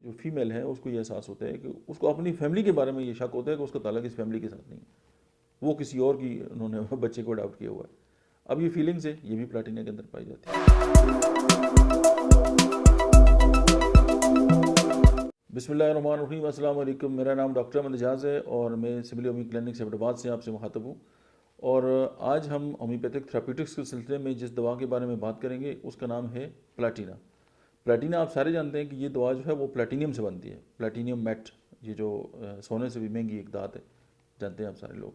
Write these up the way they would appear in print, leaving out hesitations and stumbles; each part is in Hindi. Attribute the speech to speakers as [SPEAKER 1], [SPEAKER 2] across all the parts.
[SPEAKER 1] जो फीमेल है उसको ये एहसास होता है कि उसको अपनी फैमिली के बारे में ये शक होता है कि उसका ताल्लुक इस फैमिली के साथ नहीं है, वो किसी और की उन्होंने बच्चे को अडॉप्ट किया हुआ है। अब ये फीलिंग्स है, ये भी प्लाटिना के अंदर पाई जाती है। बिस्मिल्लाहिर्रहमानिर्रहीम, अस्सलाम वालेकुम। मेरा नाम डॉक्टर अहमद एजाज़ है और मैं सिविल होम्यो क्लिनिक सेबटाबाद से आपसे मुखातब हूँ। और आज हम होम्योपैथिक थेराप्यूटिक्स के सिलसिले में जिस दवा के बारे में बात करेंगे उसका नाम है प्लाटिना। प्लेटिना आप सारे जानते हैं कि ये दवा जो है वो प्लेटिनियम से बनती है, प्लेटिनियम मेट, ये जो सोने से भी महंगी एक धात है, जानते हैं आप सारे लोग।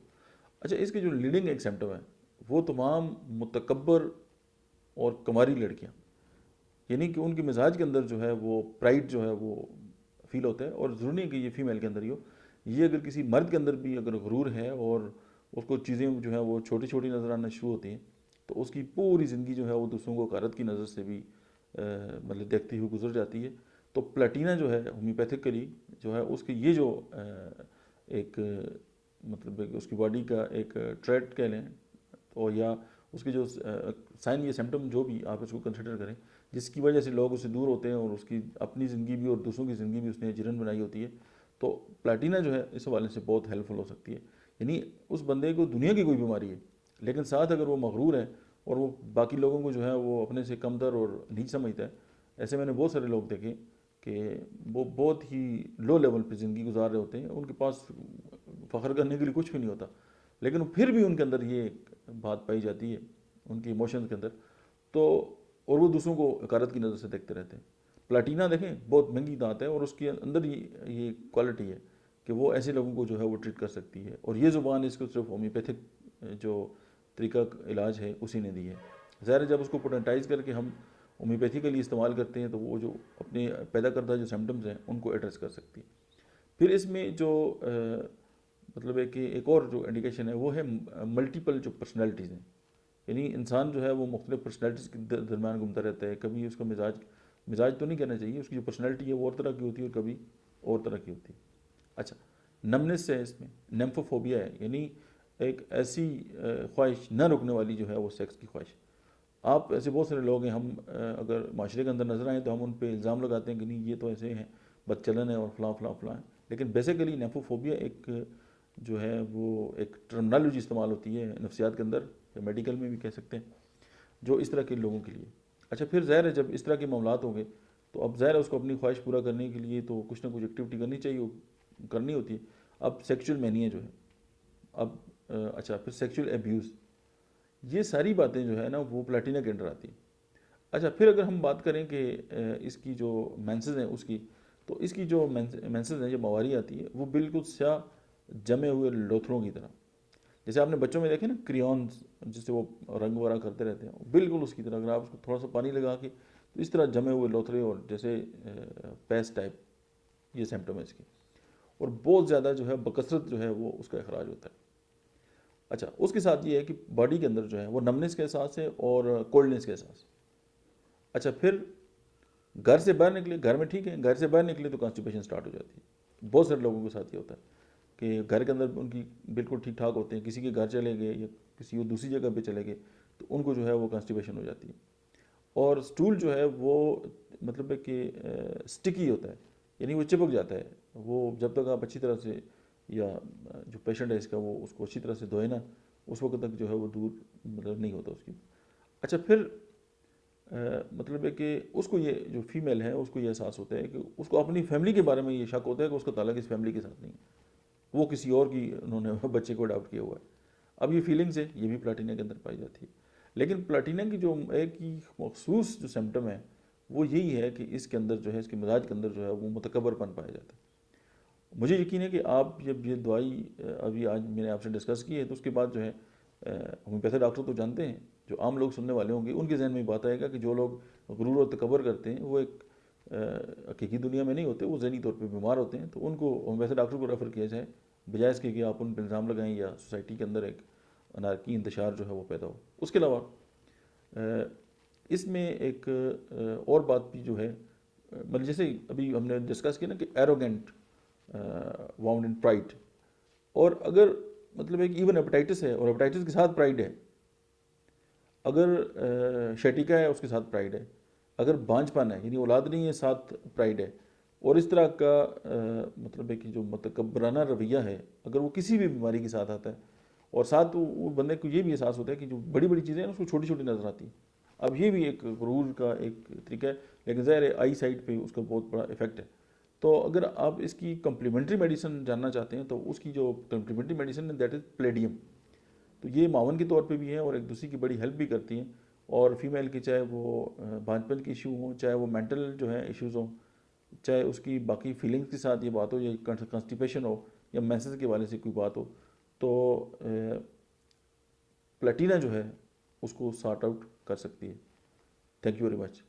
[SPEAKER 1] अच्छा, इसके जो लीडिंग एक सिम्टम है वो तमाम मुतकब्बर और कमारी लड़कियाँ, यानी कि उनके मिजाज के अंदर जो है वो प्राइड जो है वो फील होता है। और ज़रूरी नहीं कि ये फीमेल के अंदर ही हो, ये अगर किसी मर्द के अंदर भी अगर गुरूर है और उसको चीज़ें जो है वो छोटी छोटी नज़र आना शुरू होती हैं तो उसकी पूरी ज़िंदगी जो है वो दूसरों को हकारत की नज़र से भी मतलब देखती हुई गुजर जाती है। तो प्लेटिना जो है होम्योपैथिकली जो है उसके ये जो एक मतलब उसकी बॉडी का एक ट्रेट कह लें और या उसके जो साइन या सिम्टम जो भी आप इसको कंसिडर करें, जिसकी वजह से लोग उससे दूर होते हैं और उसकी अपनी ज़िंदगी भी और दूसरों की ज़िंदगी भी उसने जीरन बनाई होती है, तो प्लेटिना जो है इस हवाले से बहुत हेल्पफुल हो सकती है। यानी उस बंदे को दुनिया की कोई बीमारी है लेकिन साथ अगर वो मगरूर है और वो बाकी लोगों को जो है वो अपने से कमतर और नीच समझता है, ऐसे मैंने बहुत सारे लोग देखे कि वो बहुत ही लो लेवल पे ज़िंदगी गुजार रहे होते हैं, उनके पास फ़ख्र करने के लिए कुछ भी नहीं होता, लेकिन फिर भी उनके अंदर ये बात पाई जाती है उनके इमोशंस के अंदर। तो और वो दूसरों को हकारत की नज़र से देखते रहते हैं। प्लाटिना देखें बहुत महंगी दांत है और उसके अंदर ये क्वालिटी है कि वो ऐसे लोगों को जो है वो ट्रीट कर सकती है। और ये ज़ुबान इसको सिर्फ होम्योपैथिक जो तरीका इलाज है उसी ने दी है। ज़ाहिर है जब उसको पोटेंटाइज करके हम होम्योपैथिकली इस्तेमाल करते हैं तो वो जो अपने पैदा करता जो सिम्टम्स हैं उनको एड्रेस कर सकती है। फिर इसमें जो मतलब है कि एक और जो इंडिकेशन है वो है मल्टीपल जो पर्सनैलिटीज़ हैं, यानी इंसान जो है वो मुख्तलिफ पर्सनैलिटीज़ के दरम्यान घूमता रहता है। कभी उसका मिजाज मिजाज तो नहीं कहना चाहिए, उसकी जो पर्सनैलिटी है वो और तरह की होती है और कभी और तरह की होती है। अच्छा, नमनेस है, इसमें नेम्फोफोबिया है, यानी एक ऐसी ख्वाहिश न रुकने वाली जो है वो सेक्स की ख्वाहिश। आप ऐसे बहुत सारे लोग हैं, हम अगर माशरे के अंदर नज़र आएँ तो हम उन पर इल्ज़ाम लगाते हैं कि नहीं ये तो ऐसे हैं, बदचलन है और फलां फलां फलां है। लेकिन बेसिकली नेम्फोफोबिया एक जो है वो एक टर्मिनोलॉजी इस्तेमाल होती है नफ्सियात के अंदर या मेडिकल में भी कह सकते हैं, जो इस तरह के लोगों के लिए। अच्छा, फिर ज़ाहिर है जब इस तरह के मामलात होंगे तो अब ज़ाहिर है उसको अपनी ख्वाहिश पूरा करने के लिए तो कुछ ना कुछ एक्टिविटी करनी चाहिए, करनी होती है। अब सेक्सुअल मैनिया जो है, अब अच्छा, फिर सेक्सुअल एब्यूज़, ये सारी बातें जो है ना वो प्लेटिना के अंडर आती हैं। अच्छा, फिर अगर हम बात करें कि इसकी जो मेंसेस हैं उसकी, तो इसकी जो मेंसेस हैं, जब मवारी आती है वो बिल्कुल स्याह जमे हुए लोथड़ों की तरह, जैसे आपने बच्चों में देखे ना क्रियॉन्स जिससे वो रंग वगैरह करते रहते हैं, बिल्कुल उसकी तरह अगर आप उसको थोड़ा सा पानी लगा के तो इस तरह जमे हुए लोथड़े और जैसे पेस्ट टाइप, ये सिम्टम है इसकी। और बहुत ज़्यादा जो है बकसरत जो है वो उसका अखराज होता है। अच्छा, उसके साथ ये है कि बॉडी के अंदर जो है वो नमनेस के एहसास है और कोल्डनेस के एहसास। अच्छा, फिर घर से बाहर निकले, घर में ठीक है, घर से बाहर निकले तो कॉन्स्टिपेशन स्टार्ट हो जाती है। बहुत सारे लोगों के साथ ये होता है कि घर के अंदर उनकी बिल्कुल ठीक ठाक होते हैं, किसी के घर चले गए या किसी और दूसरी जगह पे चले गए तो उनको जो है वो कॉन्स्टिपेशन हो जाती है। और स्टूल जो है वो मतलब है कि स्टिकी होता है, यानी वो चिपक जाता है। वो जब तक आप अच्छी तरह से या जो पेशेंट है इसका वो उसको अच्छी तरह से धोए ना, उस वक्त तक जो है वो दूर मतलब नहीं होता उसकी। अच्छा, फिर मतलब है कि उसको ये जो फीमेल है उसको ये एहसास होता है कि उसको अपनी फैमिली के बारे में ये शक होता है कि उसका ताल्लुक इस फैमिली के साथ नहीं है, वो किसी और की उन्होंने बच्चे को अडॉप्ट किया हुआ है। अब ये फीलिंग्स है, ये भी प्लाटिना के अंदर पाई जाती है। लेकिन प्लाटिना की जो एक ही मखसूस जो सिम्टम है वो यही है कि इसके अंदर जो है, इसके मिजाज के अंदर जो है वो मुतकब्बरपन पाया जाता है। मुझे यकीन है कि आप जब ये दवाई अभी आज मैंने आपसे डिस्कस की है तो उसके बाद जो है होम्योपैथी डॉक्टर तो जानते हैं, जो आम लोग सुनने वाले होंगे उनके जहन में बात आएगा कि जो लोग गुरूर और तकबर करते हैं वो एक हकीकी दुनिया में नहीं होते, वो ज़हनी तौर पे बीमार होते हैं, तो उनको होम्योपैथी डॉक्टर को रेफ़र किया जाए बजाय इसके कि आप उन पर इल्ज़ाम लगाएं या सोसाइटी के अंदर एक अनारकी इंतशार जो है वो पैदा हो। उसके अलावा इसमें एक और बात भी जो है, मतलब जैसे अभी हमने डिस्कस किया ना कि एरोगेंट वाउंड इन प्राइड, और अगर मतलब एक इवन हेपेटाइटिस है और हेपेटाइटिस के साथ प्राइड है, अगर शैटिका है उसके साथ प्राइड है, अगर बांझपन है यानी औलाद नहीं है साथ प्राइड है, और इस तरह का मतलब है कि जो मतकब्बराना रवैया है, अगर वो किसी भी बीमारी के साथ आता है, और साथ वो बंदे को ये भी एहसास होता है कि जो बड़ी बड़ी चीज़ें हैं उसको छोटी छोटी नज़र आती हैं। अब ये भी एक गुरूर का एक तरीका है, लेकिन ज़ाहिर है आई साइड पे उसका बहुत बड़ा इफेक्ट है। तो अगर आप इसकी कम्प्लीमेंट्री मेडिसिन जानना चाहते हैं तो उसकी जो कम्प्लीमेंट्री मेडिसिन है दैट इज़ प्लेडियम। तो ये मावन के तौर पे भी है और एक दूसरे की बड़ी हेल्प भी करती हैं। और फीमेल की चाहे वो भांजपन की इशू हो, चाहे वो मेंटल जो है इश्यूज़ हो, चाहे उसकी बाकी फीलिंग्स के साथ ये बात हो, या कंस्टिपेशन हो, या मैसेज के वाले से कोई बात हो, तो प्लेटिना जो है उसको सॉर्ट आउट कर सकती है। Thank you very much.